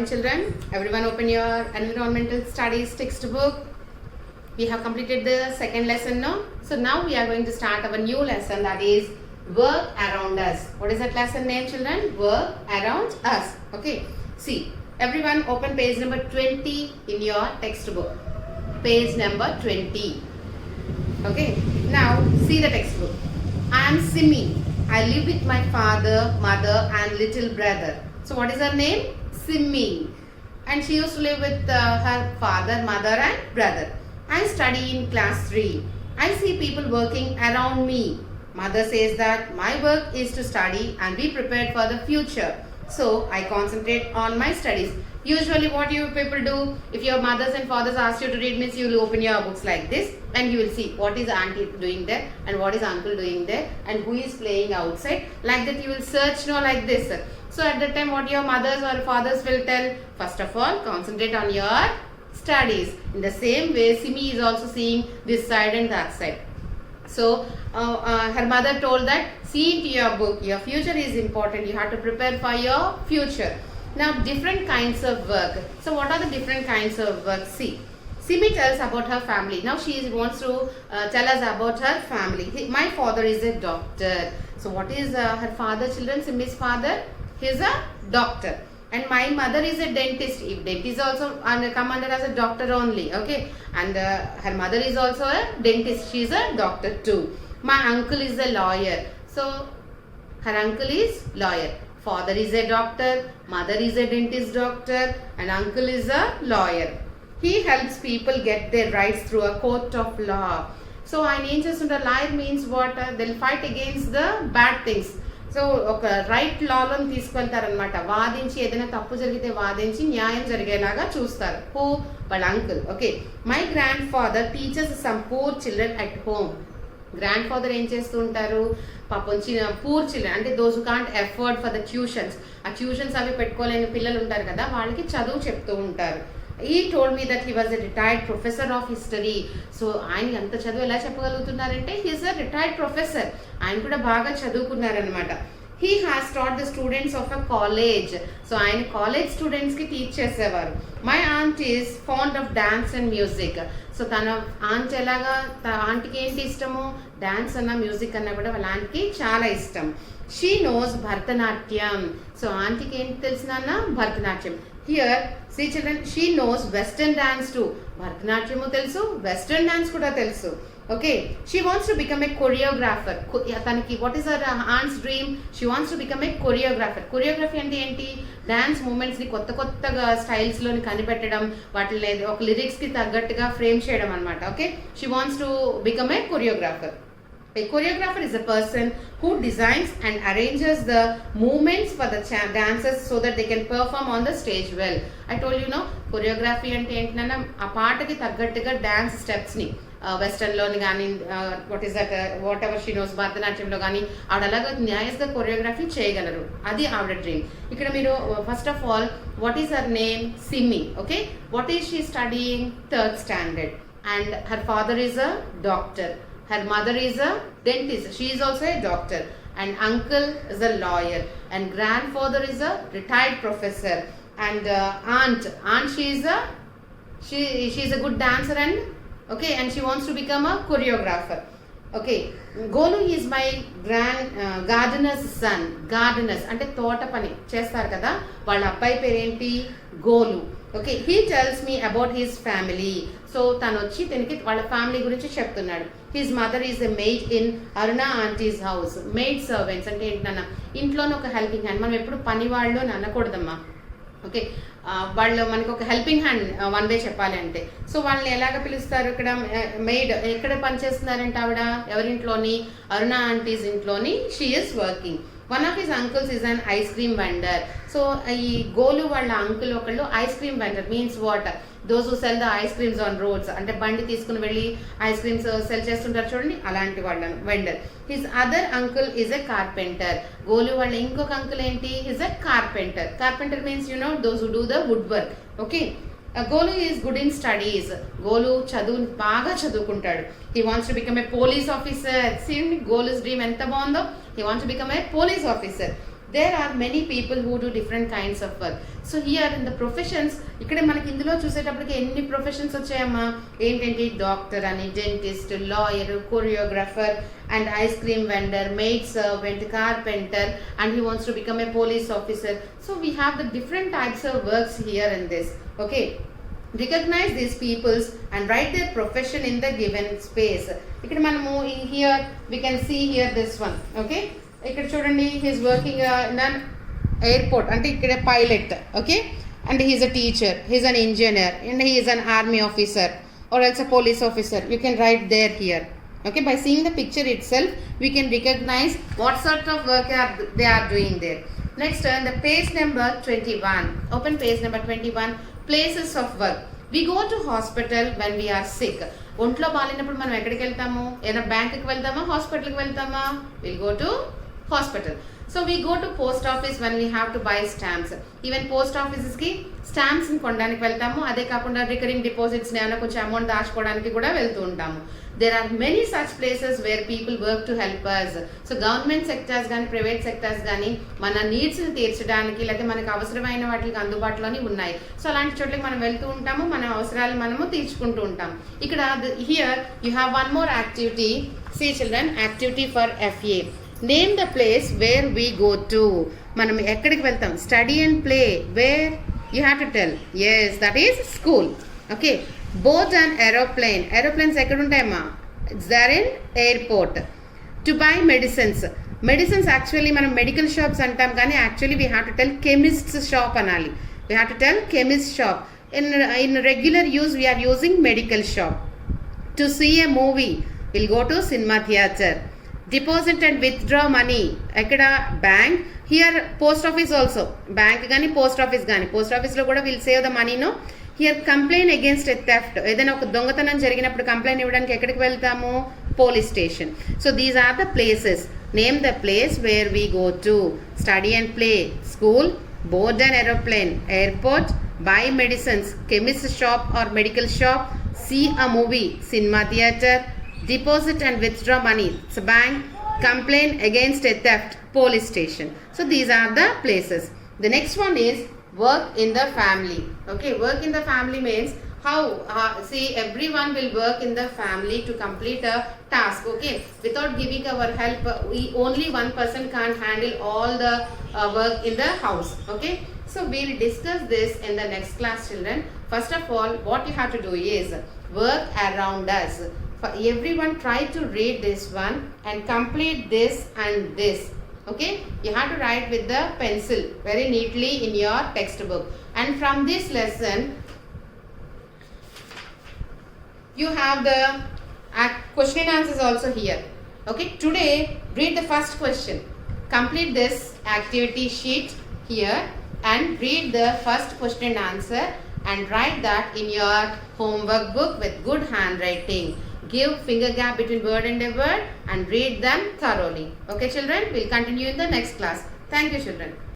children. Everyone open your environmental studies textbook. We have completed the second lesson now. So now we are going to start our new lesson, that is work around us. What is that lesson name, children? Work around us. Okay. See, everyone open page number 20 in your textbook. Page number 20. Okay. Now see the textbook. I am Simi. I live with my father, mother and little brother. So what is her name? Simi. And she used to live with her father, mother and brother. I study in class 3. I see people working around me. Mother says that my work is to study and be prepared for the future. So I concentrate on my studies. Usually what you people do, if your mothers and fathers ask you to read, means you will open your books like this and you will see what is auntie doing there and what is uncle doing there and who is playing outside. Like that you will search like this. So at that time what your mothers or fathers will tell, first of all concentrate on your studies. In the same way Simi is also seeing this side and that side. So her mother told that see into your book, your future is important, you have to prepare for your future. Now different kinds of work. So what are the different kinds of work? See, Simi tells about her family. Now she wants to tell us about her family. My father is a doctor. So what is her father, children? Simi's father? He is a doctor. And my mother is a dentist. If dentist also come under as a doctor only, okay. And her mother is also a dentist. She is a doctor too. My uncle is a lawyer. So her uncle is lawyer. Father is a doctor. Mother is a dentist doctor. And uncle is a lawyer. He helps people get their rights through a court of law. So ఆయన ఏం చేస్తుంటారు? Lawyer means what? They'll fight against the bad things. So ఒక right లాలను తీసుకెళ్తారనమాట. వాదించి ఏదైనా తప్పు జరిగితే వాదించి న్యాయం జరిగేలాగా చూస్తారు. హూ? వాళ్ళ uncle. Okay. My grand father teachers some poor children at home. Grand father ఏం చేస్తూ ఉంటారు? పాపం పూర్ చిల్డ్రన్ అంటే those who can't afford for the tuitions. ఆ ట్యూషన్స్ అవి పెట్టుకోలేని పిల్లలు ఉంటారు కదా, వాళ్ళకి చదువు చెప్తూ ఉంటారు. He told me that he was a retired professor of history. So ఆయన ఎంత చదువు ఎలా చెప్పగలుగుతున్నారంటే he is a retired professor. ఆయన కూడా బాగా చదువుకున్నారనమాట. He has taught the students of a college. So ఆయన కాలేజ్ స్టూడెంట్స్కి టీచ్ చేసేవారు. My aunt is fond of dance and music. So తన ఆంట్ ఎలాగా, ఆంటీకి ఏంటి ఇష్టము? డాన్స్ అన్న మ్యూజిక్ అన్నా కూడా వాళ్ళ ఆంటీకి చాలా ఇష్టం. She knows Bharatanatyam. సో ఆంటీకి ఏంటి తెలిసిన? Bharatanatyam. Here, see children, she knows western dance too. భరతనాట్యము తెలుసు, వెస్టర్న్ డాన్స్ కూడా తెలుసు. Okay, she wants to become a choreographer. తనకి what is her aunt's dream? She wants to become a choreographer. Choreography అంటే ఏంటి? Dance moments ని కొత్త కొత్తగా styles లోని కనిపెట్టడం, వాటిని ఒక లిరిక్స్ కి తగ్గట్టుగా ఫ్రేమ్ చేయడం అన్నమాట. Okay, she wants to become a choreographer. A choreographer is a person who designs and arranges the movements for the dancers so that they can perform on the stage well. I told you, choreography అంటే ఏంటన్నా ఆ పాటకి తగ్గట్టుగా dance steps ని వెస్టర్న్లోని కానీ what is that whatever she knows భరతనాట్యంలో కానీ ఆవిడ అలాగా న్యాయస్గా కొరియోగ్రఫీ చేయగలరు. అది ఆవిడ డ్రీమ్. ఇక్కడ మీరు first of all what is her name? Simi. Okay. What is she studying? 3rd standard. And her father is a doctor. Her mother is a dentist. She is also a doctor. And uncle is a lawyer. And grandfather is a retired professor. And aunt she is a good dancer and okay, and she wants to become a choreographer. Okay, Golu is my gardener's son. Gardeners అంటే తోట పని చేస్తారు కదా, వాళ్ళ అబ్బాయి పేరేంటి? Golu. Okay. He tells me about his family. So తను వచ్చి తనకి వాళ్ళ ఫ్యామిలీ గురించి చెప్తున్నాడు. His mother is a maid in Aruna aunty's house. Maid servants అంటే ఏంటన్నా ఇంట్లోనే ఒక హెల్పింగ్ హ్యాండ్. మనం ఎప్పుడు పని వాళ్ళు అని అనకూడదమ్మా. ఓకే. వాళ్ళు మనకి ఒక హెల్పింగ్ హ్యాండ్ వన్ వే చెప్పాలి అంటే. సో వాళ్ళని ఎలాగ పిలుస్తారు? ఇక్కడ మెయిడ్ ఎక్కడ పని చేస్తున్నారంటే ఆవిడ ఎవరింట్లోని? అరుణ ఆంటీస్ ఇంట్లోని she is working. One of his uncles is an ice cream vendor. So ఈ గోలు వాళ్ళ అంకుల్ ఒకళ్ళు ice cream vendor. Means what? Those who cell the ice creams on roads. అంటే బండి తీసుకుని వెళ్ళి ఐస్ క్రీమ్స్ సెల్ చేస్తుంటారు చూడండి, అలాంటి వాళ్ళను vendor. His other uncle is a carpenter. Golu వాళ్ళ ఇంకొక అంకుల్ ఏంటి? His a carpenter. Carpenter means those who do the wood work. Okay. Golu is good in studies. Golu బాగా చదువుకుంటాడు. He wants to become a police officer. See Golu's dream ఎంత బాగుందో. He wants to become a police officer. there are many people who do different kinds of work. So here in the professions, ఇక్కడ మనకి ఇందులో చూసేటప్పటికి ఎన్ని professions వచ్చాయమ్మా, ఏంటంటే doctor అని, dentist, lawyer, choreographer and ice cream vendor, maid servant, carpenter, and he wants to become a police officer. So we have the different types of works here in this. Okay, recognize these peoples and write their profession in the given space. ఇక్కడ మనము here we can see here this one. Okay, ఇక్కడ చూడండి, he is working in an airport, అంటే ఇక్కడ pilot. Okay, and he is a teacher, he is an engineer, and he is an army officer or else a police officer. You can write there here. Okay, by seeing the picture itself we can recognize what sort of work they are doing there. Next, the page number 21. Open page number 21. Places of work. We go to hospital when we are sick. ఒంట్లో బాగాలేనప్పుడు మనం ఎక్కడికి వెళ్తాము? ఏదైనా బ్యాంక్కి వెళ్తామా, హాస్పిటల్కి వెళ్తామా? Will go to hospital. So we go to post office when we have to buy stamps. Even post offices ki stamps ni కొనడానికి వెళ్తాము. అదే కాకుండా రికరింగ్ డిపాజిట్స్ ని ఏమైనా కొంచెం అమౌంట్ దాచుకోవడానికి కూడా వెళ్తూ ఉంటాము. There are many such places where people work to help us. So government sectors కానీ ప్రైవేట్ సెక్టర్స్ కానీ మన నీడ్స్ని తీర్చడానికి లేకపోతే మనకు అవసరమైన వాటికి అందుబాటులోనే ఉన్నాయి. సో అలాంటి చోట్లకి మనం వెళ్తూ ఉంటాము, మన అవసరాలు మనము తీర్చుకుంటూ ఉంటాం. ఇక్కడ here you have one more activity. See children, activity for FA. Name the place where we go to. మనం ఎక్కడికి వెళ్తాం? Study and play. Where? You have to tell. Yes, that is school. Okay. Boat and aeroplane. Aeroplanes ఎక్కడ ఉంటాయమ్మా? It's there in airport. To buy medicines. Medicines actually మనం medical shops అంటాం, కానీ actually we have to tell chemist's shop అనాలి. We have to tell chemist shop. In regular use we are using medical shop. To see a movie, we'll go to cinema theater. Deposit and withdraw money. ఎక్కడ? Bank. Here post office also. Bank కానీ post office కానీ, post ఆఫీస్లో కూడా will save the మనీను. Here complaint against a theft. ఏదైనా ఒక దొంగతనం జరిగినప్పుడు కంప్లైంట్ ఇవ్వడానికి ఎక్కడికి వెళ్తాము? Police station. So these are the places. Name the place where we go to. Study and play, school, board and aeroplane, airport, buy medicines, chemist shop or medical shop, see a movie, cinema theater, deposit and withdraw money, it's a bank, complain against a theft, police station. So these are the places. The next one is work in the family. Okay, work in the family means how see everyone will work in the family to complete a task. Okay, without giving our help, only one person can't handle all the work in the house. Okay, so we'll discuss this in the next class, children. First of all, what you have to do is work around us. For everyone, try to read this one and complete this and this. Okay, you have to write with the pencil very neatly in your textbook. And from this lesson you have the question and answers also here. Okay, today read the first question, complete this activity sheet here and read the first question and answer and write that in your homework book with good handwriting. Give finger gap between word and a word and read them thoroughly. Okay children, we'll continue in the next class. Thank you children.